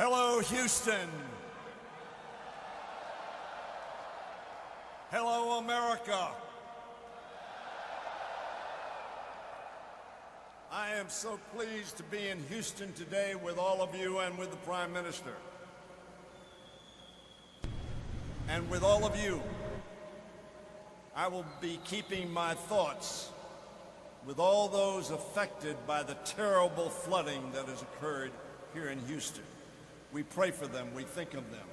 Hello, Houston. Hello, America. I am so pleased to be in Houston today with all of you and with the Prime Minister. And with all of you, I will be keeping my thoughts with all those affected by the terrible flooding that has occurred here in Houston. We pray for them, we think of them.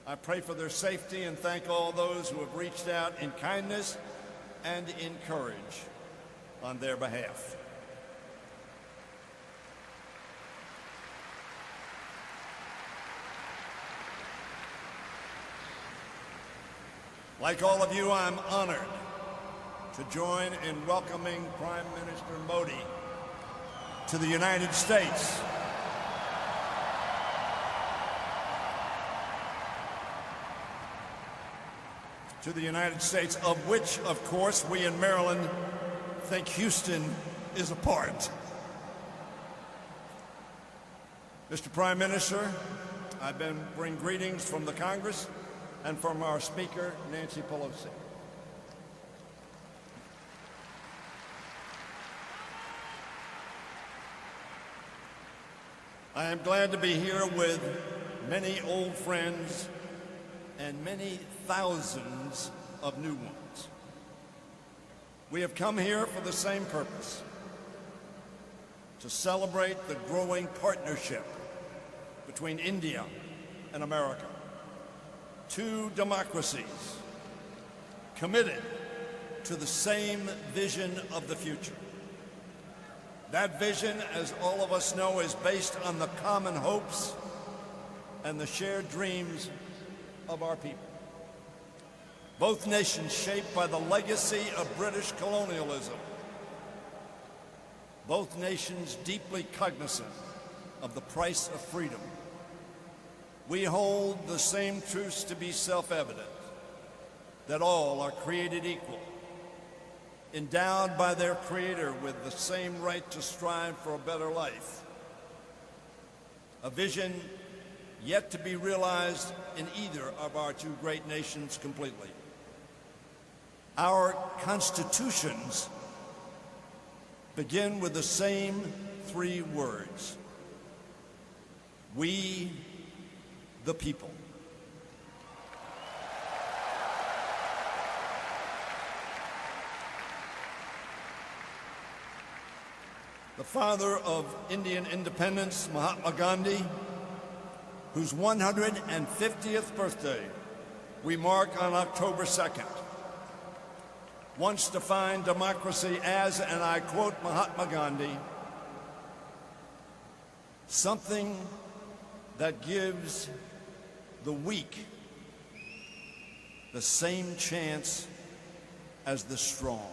I pray for their safety and thank all those who have reached out in kindness and in courage on their behalf. Like all of you, I'm honored to join in welcoming Prime Minister Modi to the United States. To the United States, of which, of course, we in Maryland think Houston is a part. Mr. Prime Minister, I bring greetings from the Congress and from our Speaker, Nancy Pelosi. I am glad to be here with many old friends and many thousands of new ones. We have come here for the same purpose, to celebrate the growing partnership between India and America. Two democracies committed to the same vision of the future. That vision, as all of us know, is based on the common hopes and the shared dreams of our people. Both nations shaped by the legacy of British colonialism. Both nations deeply cognizant of the price of freedom. We hold the same truths to be self-evident, that all are created equal, endowed by their Creator with the same right to strive for a better life. A vision yet to be realized in either of our two great nations completely. Our constitutions begin with the same three words: we the people. The father of Indian independence, Mahatma Gandhi, whose 150th birthday we mark on October 2nd, once defined democracy as, and I quote Mahatma Gandhi, something that gives the weak the same chance as the strong.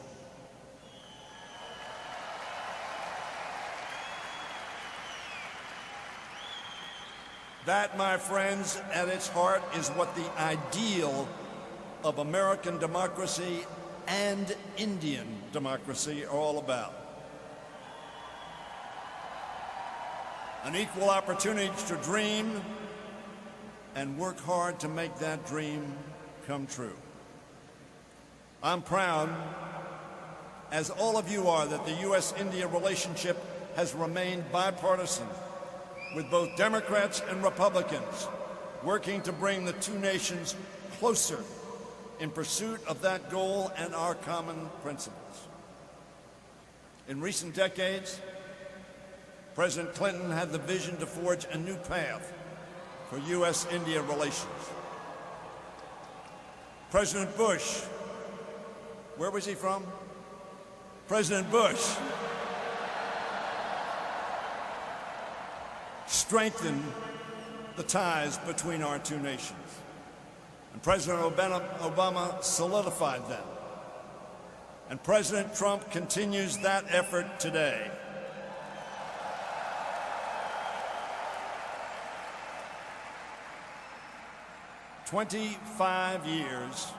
That, my friends, at its heart is what the ideal of American democracy and Indian democracy are all about. An equal opportunity to dream and work hard to make that dream come true. I'm proud, as all of you are, that the U.S.-India relationship has remained bipartisan, with both Democrats and Republicans working to bring the two nations closer in pursuit of that goal and our common principles. In recent decades, President Clinton had the vision to forge a new path for U.S.-India relations. President Bush, where was he from? President Bush strengthened the ties between our two nations. And President Obama solidified them. And President Trump continues that effort today. "25 years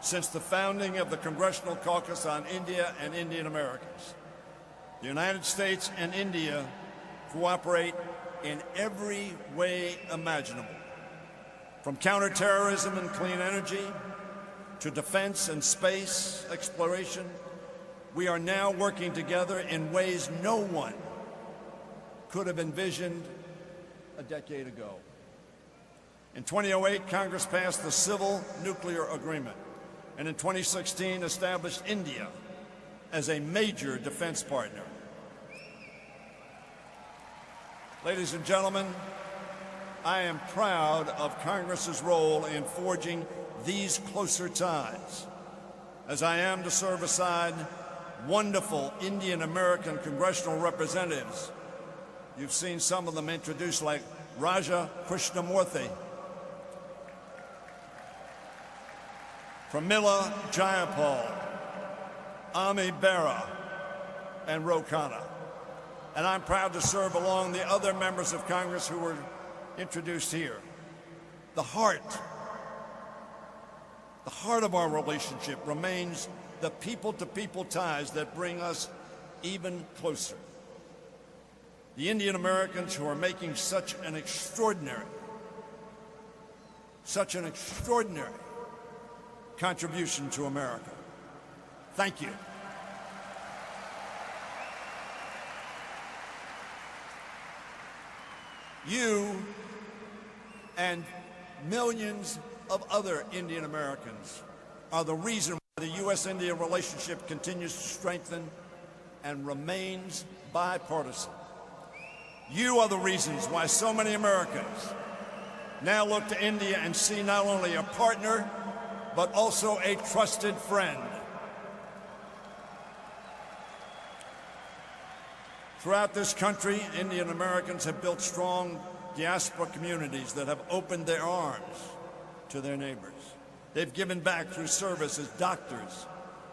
since the founding of the Congressional Caucus on India and Indian Americans. The United States and India cooperate in every way imaginable, from counterterrorism and clean energy to defense and space exploration. We are now working together in ways no one could have envisioned a decade ago. In 2008, Congress passed the Civil Nuclear Agreement, and in 2016 established India as a major defense partner. Ladies and gentlemen, I am proud of Congress's role in forging these closer ties, as I am to serve aside wonderful Indian American congressional representatives. You've seen some of them introduced, like Raja Krishnamurthy, Pramila Jayapal, Ami Bera, and Ro Khanna. And I'm proud to serve along the other members of Congress who were introduced here. The heart of our relationship remains the people-to-people ties that bring us even closer. The Indian Americans who are making such an extraordinary contribution to America. Thank you. You and millions of other Indian Americans are the reason why the U.S.-India relationship continues to strengthen and remains bipartisan. You are the reasons why so many Americans now look to India and see not only a partner, but also a trusted friend. Throughout this country, Indian Americans have built strong diaspora communities that have opened their arms to their neighbors. They've given back through service as doctors,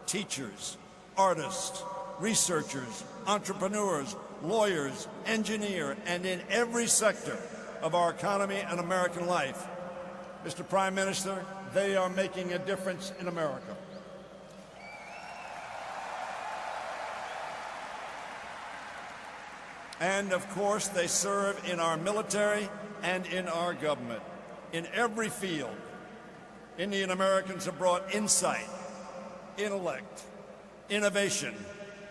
teachers, artists, researchers, entrepreneurs, lawyers, engineers, and in every sector of our economy and American life. Mr. Prime Minister, they are making a difference in America. And, of course, they serve in our military and in our government. In every field, Indian Americans have brought insight, intellect, innovation,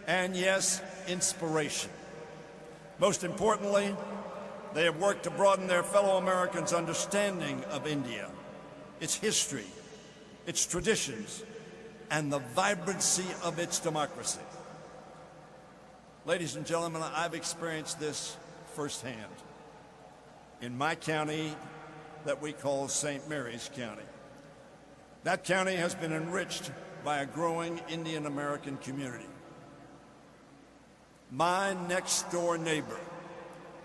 and, yes, inspiration. Most importantly, they have worked to broaden their fellow Americans' understanding of India, its history, its traditions, and the vibrancy of its democracy. Ladies and gentlemen, I've experienced this firsthand in my county that we call St. Mary's County. That county has been enriched by a growing Indian American community. My next-door neighbor,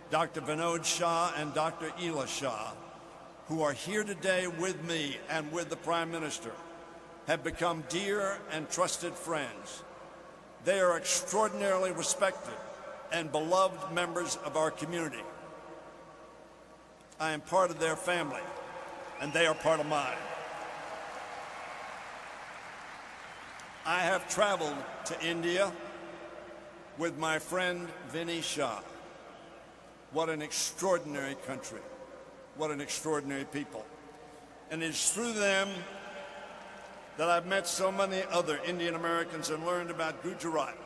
Dr. Vinod Shah and Dr. Ela Shah, who are here today with me and with the Prime Minister, have become dear and trusted friends. They are extraordinarily respected and beloved members of our community. I am part of their family, and they are part of mine. I have traveled to India with my friend Vinny Shah. What an extraordinary country. What an extraordinary people. And it is through them that I've met so many other Indian Americans and learned about Gujarat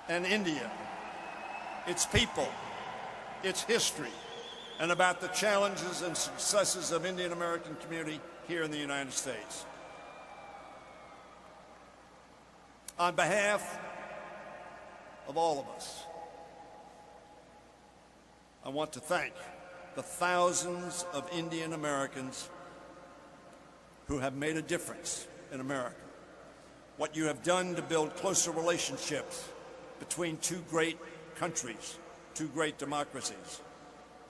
and India, its people, its history, and about the challenges and successes of Indian American community here in the United States. On behalf of all of us, I want to thank the thousands of Indian Americans who have made a difference in America. What you have done to build closer relationships between two great countries, two great democracies,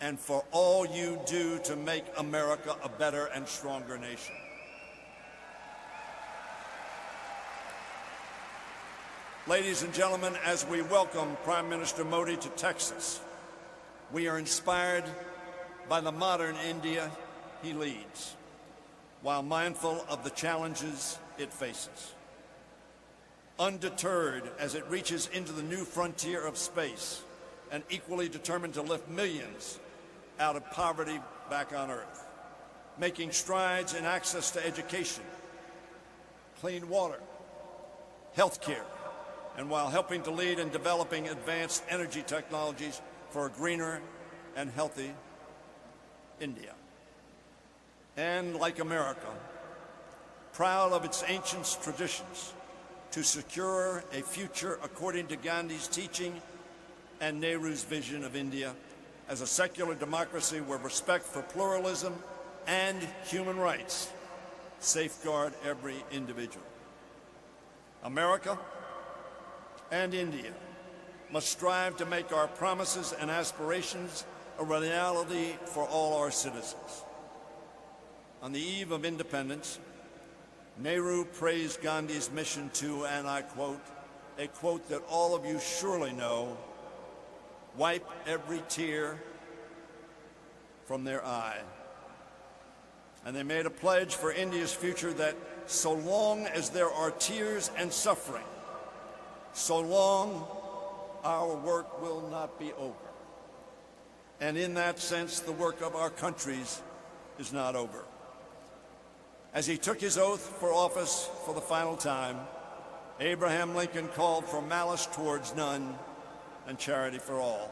and for all you do to make America a better and stronger nation. Ladies and gentlemen, as we welcome Prime Minister Modi to Texas, we are inspired by the modern India he leads, while mindful of the challenges it faces. Undeterred as it reaches into the new frontier of space, and equally determined to lift millions out of poverty back on earth, making strides in access to education, clean water, health care, and while helping to lead in developing advanced energy technologies for a greener and healthy India. And like America, proud of its ancient traditions, to secure a future according to Gandhi's teaching and Nehru's vision of India as a secular democracy where respect for pluralism and human rights safeguard every individual. America and India must strive to make our promises and aspirations a reality for all our citizens. On the eve of independence, Nehru praised Gandhi's mission to, and I quote, a quote that all of you surely know, wipe every tear from their eye. And they made a pledge for India's future that so long as there are tears and suffering, so long our work will not be over. And in that sense, the work of our countries is not over. As he took his oath for office for the final time, Abraham Lincoln called for malice towards none and charity for all.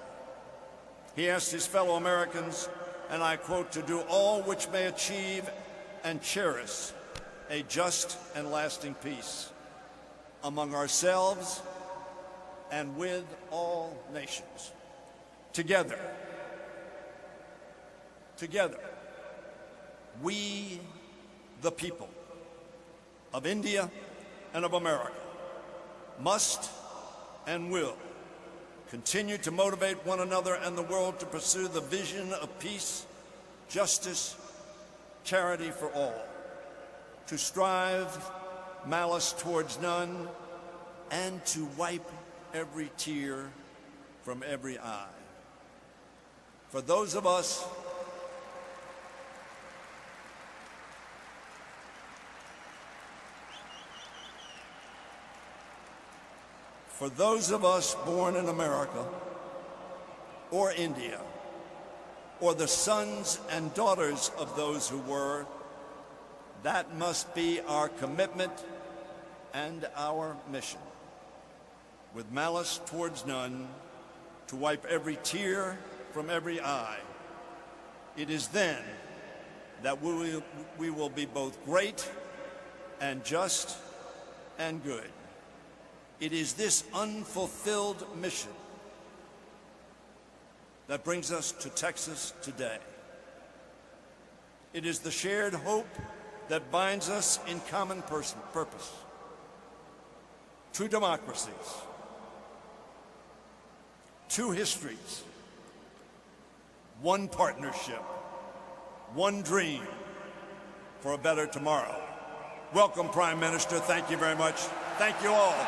He asked his fellow Americans, and I quote, to do all which may achieve and cherish a just and lasting peace among ourselves and with all nations. Together, we, the people of India and of America, must and will continue to motivate one another and the world to pursue the vision of peace, justice, charity for all, to strive malice towards none, and to wipe every tear from every eye. For those of us born in America or India, or the sons and daughters of those who were, that must be our commitment and our mission. With malice towards none, to wipe every tear from every eye. It is then that we will be both great and just and good. It is this unfulfilled mission that brings us to Texas today. It is the shared hope that binds us in common purpose. Two democracies, two histories, one partnership, one dream for a better tomorrow. Welcome, Prime Minister. Thank you very much. Thank you all.